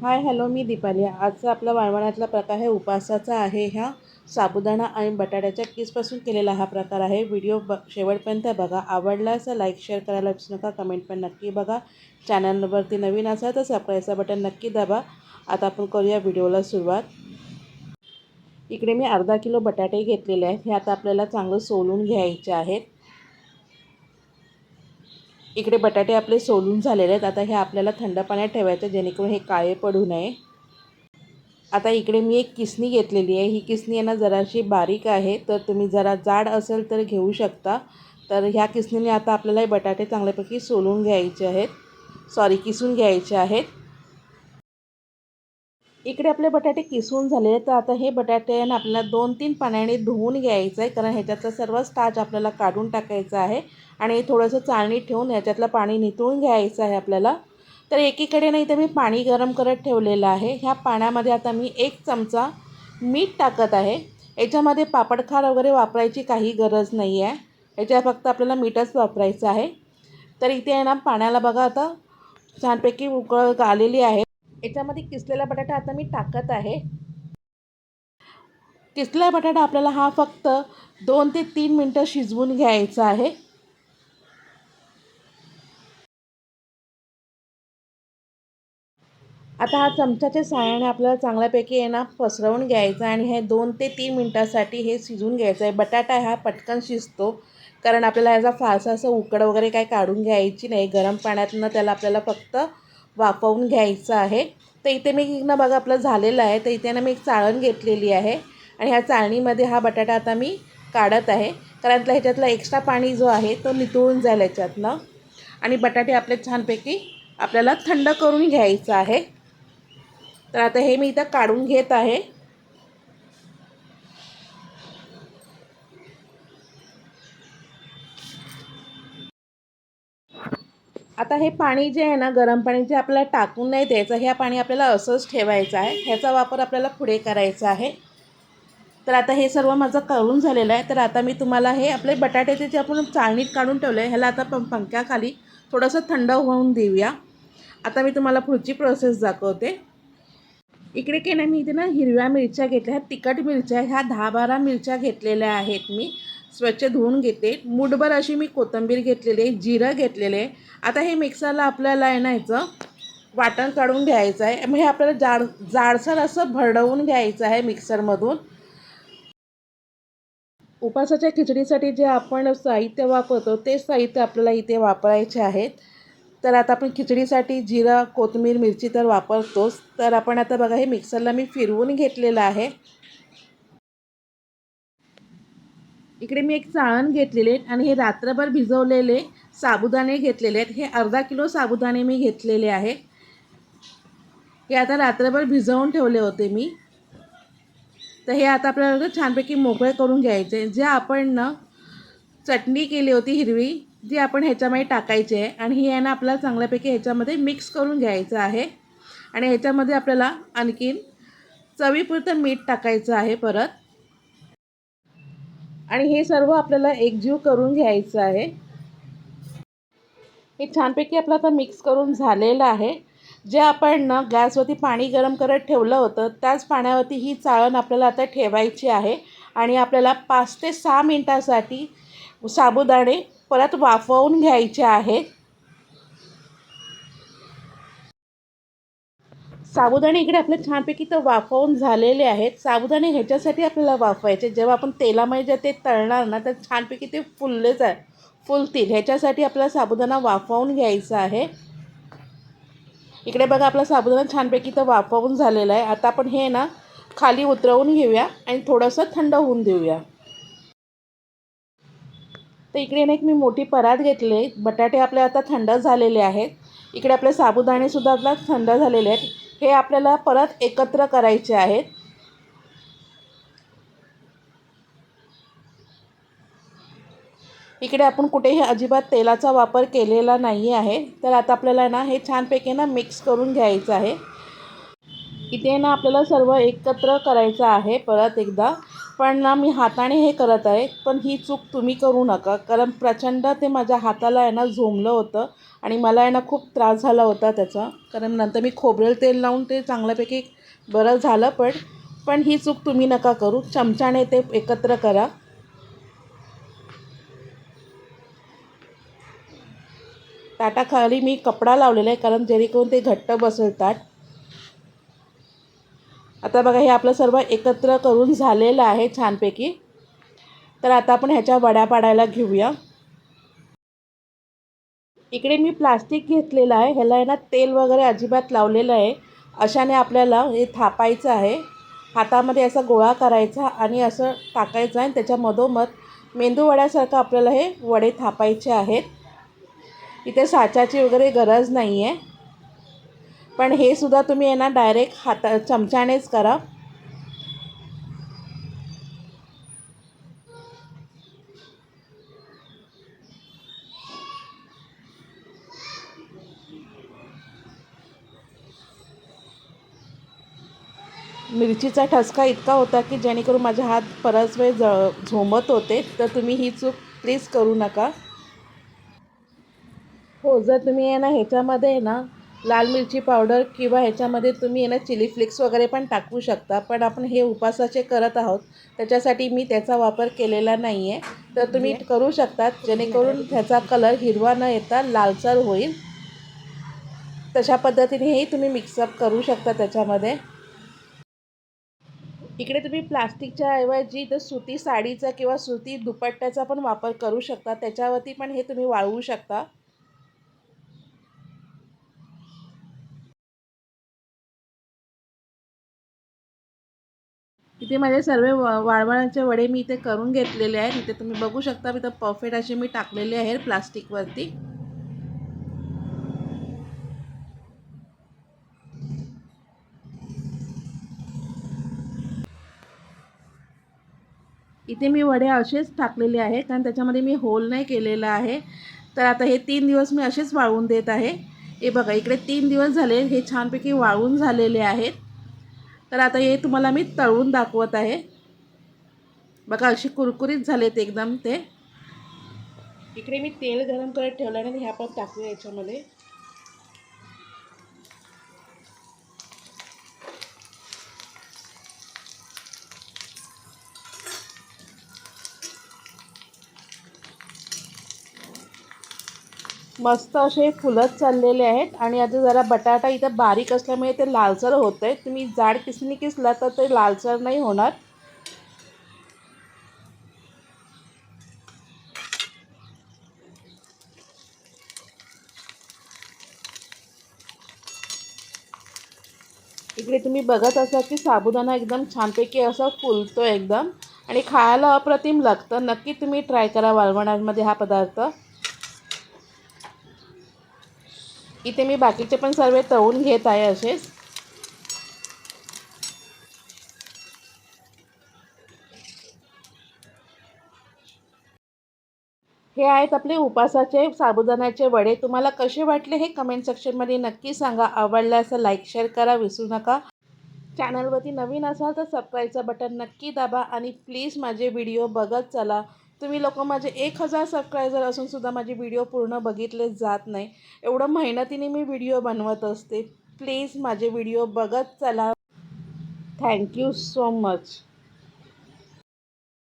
Hi hello मी दीपाली. आजचा आपला वाळवणातला प्रकार आहे उपासाचा आहे. ह्या साबुदाणा आणि बटाट्याच्या किसपासून केलेला हा प्रकार आहे. व्हिडिओ शेवटपर्यंत बघा. आवडला असं लाईक शेअर करायला विसरू नका. कमेंट पण नक्की बघा. चॅनलवरती नवीन असाल तर सबस्क्राईबचं बटन नक्की दाबा. आता आपण करूया व्हिडिओला सुरुवात. इकडे मी अर्धा किलो बटाटे घेतलेले आहेत. हे आता आपल्याला चांगलं सोलून घ्यायचे आहेत. इकडे बटाटे आपले सोलून झालेले आहेत. आता हे आपल्याला थंड पाण्यात ठेवायचं जेणेकरून हे काळे पडू नये. आता इकडे मी एक किसणी घेतलेली आहे. ही किसणी आहे ना जराशी बारीक आहे, तर तुम्ही जरा जाड असेल तर घेऊ शकता. तर ह्या किसणीने आता आपल्याला हे बटाटे चांगल्यापैकी सोलून घ्यायचे आहेत, किसून घ्यायचे आहेत. इकडे आपले बटाटे किसून झाले. तर आता हे बटाटे ना आपल्याला 2-3 पाण्याने धुवून घ्यायचं आहे, कारण ह्याच्यातलं सर्व स्टार्च आपल्याला काढून टाकायचं आहे आणि थोडंसं चाळणीत ठेवून ह्याच्यातलं पाणी निथळून घ्यायचं आहे आपल्याला. तर एकीकडे नाही तर मी पाणी गरम करत ठेवलेलं आहे. ह्या पाण्यामध्ये आता मी 1 चमचा मीठ टाकत आहे. याच्यामध्ये पापडखार वगैरे वापरायची काही गरज नाही आहे. याच्यात फक्त आपल्याला मीठच वापरायचं आहे. तर इथे आहे ना पाण्याला बघा आता छानपैकी उकळ आलेली आहे. याच्यामध्ये किसलेला बटाटा आता मी टाकत आहे. किसलेला बटाटा आपल्याला हा फक्त 2 ते 3 मिनटं शिजवून घ्यायचा आहे. आता हा चमच्याच्या सहाय्याने आपल्याला चांगल्यापैकी आहे ना पसरवून घ्यायचं आणि हे 2 ते 3 मिनटासाठी हे शिजवून घ्यायचं आहे. बटाटा हा पटकन शिजतो, कारण आपल्याला याचा फारसा असं उकड वगैरे काय काढून घ्यायची नाही. गरम पाण्यातनं त्याला आपल्याला फक्त वाफवून घ्यायचं आहे. तर इथे मी ना बघा आपलं झालेलं आहे. तर इथे ना मी एक चाळण घेतलेली आहे आणि ह्या चाळणीमध्ये हा बटाटा आता मी काढत आहे, कारण ह्याच्यातला एक्स्ट्रा पाणी जो आहे तो निथळून जाईल ह्याच्यातनं. आणि बटाटे आपले छानपैकी आपल्याला थंड करून घ्यायचं आहे. तर आता हे मी इथं काढून घेत आहे. आता हे पाणी जे आहे ना गरम पाणी जे आपल्याला टाकून नाही द्यायचं, हे पाणी आपल्याला असंच ठेवायचं आहे. ह्याचा वापर आपल्याला पुढे करायचा आहे. तर आता हे सर्व माझं करून झालेलं आहे. तर आता मी तुम्हाला हे आपले बटाट्याचे जे आपण चाळणीत काढून ठेवलं आहे ह्याला आता पंख्याखाली थोडंसं थंड होऊन देऊया. आता मी तुम्हाला पुढची प्रोसेस दाखवते. इकडे की नाही मी इथे ना हिरव्या मिरच्या घेतल्या आहेत, तिखट मिरच्या ह्या 10-12 मिरच्या घेतलेल्या आहेत. मी स्वच्छ धुवून घेते. मूठभर अशी मी कोथिंबीर घेतलेली आहे, जिरं घेतलेले आहे. आता हे मिक्सरला आपल्याला आहे ना ह्याचं वाटण काढून घ्यायचं आहे. मग हे आपल्याला जाडसर असं भरडवून घ्यायचं आहे मिक्सरमधून. उपासाच्या खिचडीसाठी जे आपण साहित्य वापरतो ते साहित्य आपल्याला इथे वापरायचे आहेत. तर आता आपण खिचडीसाठी जिरा कोथिंबीर मिरची तर वापरतोच. तर आपण आता बघा हे मिक्सरला मी फिरवून घेतलेलं आहे. इकडे मी एक चाळण घेतलेले आणि हे रात्रभर भिजवलेले साबुदाणे घेतलेले आहेत. हे अर्धा किलो साबुदाणे मी घेतलेले आहे. हे आता रात्रभर भिजवून ठेवले होते मी. तर हे आता आपल्याला छानपैकी मोकळे करून घ्यायचे. जे आपण ना चटणी केली होती हिरवी, जी आपण ह्याच्यामध्ये टाकायची आहे आणि ही आहे ना आपल्याला चांगल्यापैकी ह्याच्यामध्ये मिक्स करून घ्यायचं आहे. आणि ह्याच्यामध्ये आपल्याला आणखीन चवीपुरतं मीठ टाकायचं आहे परत. आणि हे सर्व आपल्याला एकजीव करून घ्यायचं आहे. हे छानपैकी आपलं आता मिक्स करून झालेलं आहे. जे आपण ना गॅसवरती पाणी गरम करत ठेवलं होतं त्याच पाण्यावरती ही चाळण आपल्याला आता ठेवायची आहे आणि आपल्याला 5 ते 6 मिनटासाठी साबुदाणे परत वाफवून घ्यायचे आहेत. साबुदाणे इकडे आपले छानपैकी तर वाफवून झालेले आहेत. साबुदाणे ह्याच्यासाठी आपल्याला वाफवायचे, जेव्हा आपण तेलामध्ये जे ते तळणार ना तर छानपैकी ते फुलतील. ह्याच्यासाठी आपल्याला साबुदाणा वाफवून घ्यायचा आहे. इकडे बघा आपला साबुदाणा छानपैकी तर वाफवून झालेला आहे. आता आपण हे ना खाली उतरवून घेऊया आणि थोडंसं थंड होऊन देऊया. तर इकडे ना एक मी मोठी परात घेतली. बटाटे आपले आता थंड झालेले आहेत. इकडे आपले साबुदाणेसुद्धा आपला थंड झालेले आहेत. हे आपल्याला परत एकत्र करायचे आहेत. इकडे आपण कुठेही अजिबात तेलाचा वापर केलेला नाही आहे. तर आता आपल्याला ना हे छानपैकी ना मिक्स करून घ्यायचं आहे. इथे ना आपल्याला सर्व एकत्र करायचं आहे परत एकदा. पण ना मी हाताने हे करत आहे, पण ही चूक तुम्ही करू नका, कारण प्रचंड ते माझ्या हाताला आहे ना झोंबलं होतं आणि मला आहे ना खूप त्रास झाला होता त्याचा, कारण नंतर मी खोबरेल तेल लावून ते चांगल्यापैकी बरं झालं. पण ही चूक तुम्ही नका करू. चमच्याने ते एकत्र करा. ताटाखाली मी कपडा लावलेला आहे, कारण जेणेकरून ते घट्ट बसेल ताट. आता बघा हे आपलं सर्व एकत्र करून झालेलं आहे छानपैकी. तर आता आपण ह्याच्या वड्या पाडायला घेऊया. इकडे मी प्लास्टिक घेतलेलं आहे. ह्याला आहे ना तेल वगैरे अजिबात लावलेलं आहे. अशाने आपल्याला हे थापायचं आहे. हातामध्ये असा गोळा करायचा आणि असं टाकायचं आहे. त्याच्या मधोमध मेंदू वड्यासारखं आपल्याला हे वडे थापायचे आहेत. इथे साच्याची वगैरे गरज नाही आहे. पण हे सुद्धा तुम्ही आहे ना डायरेक्ट चमच्यानेच करा. मिरचीचा ठसका इतका होता की जेणेकरून माझे हात बराच वेळ झोंबत होते. तर तुम्ही ही चूक प्लीज करू नका. हो, जर तुम्ही आहे ना ह्याच्यामध्ये आहे ना लाल मिरची पावडर किंवा ह्याच्यामध्ये तुम्ही आहे ना चिली फ्लेक्स वगैरे पण टाकू शकता. पण आपण हे उपासाचे करत आहोत, त्याच्यासाठी मी त्याचा वापर केलेला नाही आहे. तर तुम्ही करू शकता, जेणेकरून त्याचा कलर हिरवा न येता लालसर होईल. तशा पद्धतीनेही तुम्ही मिक्सअप करू शकता त्याच्यामध्ये. इकडे तुम्ही प्लास्टिकच्या ऐवजी तर सुती साडीचा किंवा सुती दुपट्ट्याचा पण वापर करू शकता. त्याच्यावरती पण हे तुम्ही वाळवू शकता. इथे माझे सर्व वाळवण्याचे वडे मी इथे करून घेतलेले आहेत. इथे तुम्ही बघू शकता, इथं परफेक्ट असे मी टाकलेले आहेत प्लास्टिकवरती. इथे मी वडे असेच टाकलेले आहे, कारण त्याच्यामध्ये मी होल नाही केलेला आहे. तर आता हे 3 दिवस मी असेच वाळवून देत आहे. हे बघा इकडे 3 दिवस झाले, हे छानपैकी वाळवून झालेले आहेत. तर आता हे तुम्हाला मी तळून दाखवत आहे. बघा अशी कुरकुरीत झालेत एकदम ते. इकडे मी तेल गरम करत ठेवल्याने हे आपण टाकूया याच्यामध्ये. मस्त असे फुलत चाललेले आहेत. आणि आता जरा बटाटा इथं बारीक असल्यामुळे ते लालसर होत आहे. तुम्ही जाड किसणी किसला तर ते लालसर नाही होणार. इकडे तुम्ही बघत असाल की साबुदाणा एकदम छानपैकी असा फुलतो एकदम, आणि खायला अप्रतिम लागतं. नक्की तुम्ही ट्राय करा वाळवणामध्ये हा पदार्थ. इथे मी बाकीचे पण सर्व तळून घेत आहे असेच. हे आहेत आपले उपासाचे साबुदाण्याचे वडे. तुम्हाला कसे वाटले हे कमेंट सेक्शनमध्ये नक्की सांगा. आवडल्यास लाईक शेअर करा विसरू नका. चॅनलवरती नवीन असाल तर सबस्क्राईबचं बटन नक्की दाबा आणि प्लीज माझे व्हिडिओ बघत चला. तुम्ही लोक माझे 1000 सबस्क्रायबर असूनसुद्धा माझे व्हिडिओ पूर्ण बघितले जात नाही. एवढं मेहनतीने मी व्हिडिओ बनवत असते. प्लीज माझे व्हिडिओ बघत चला. Thank you so much.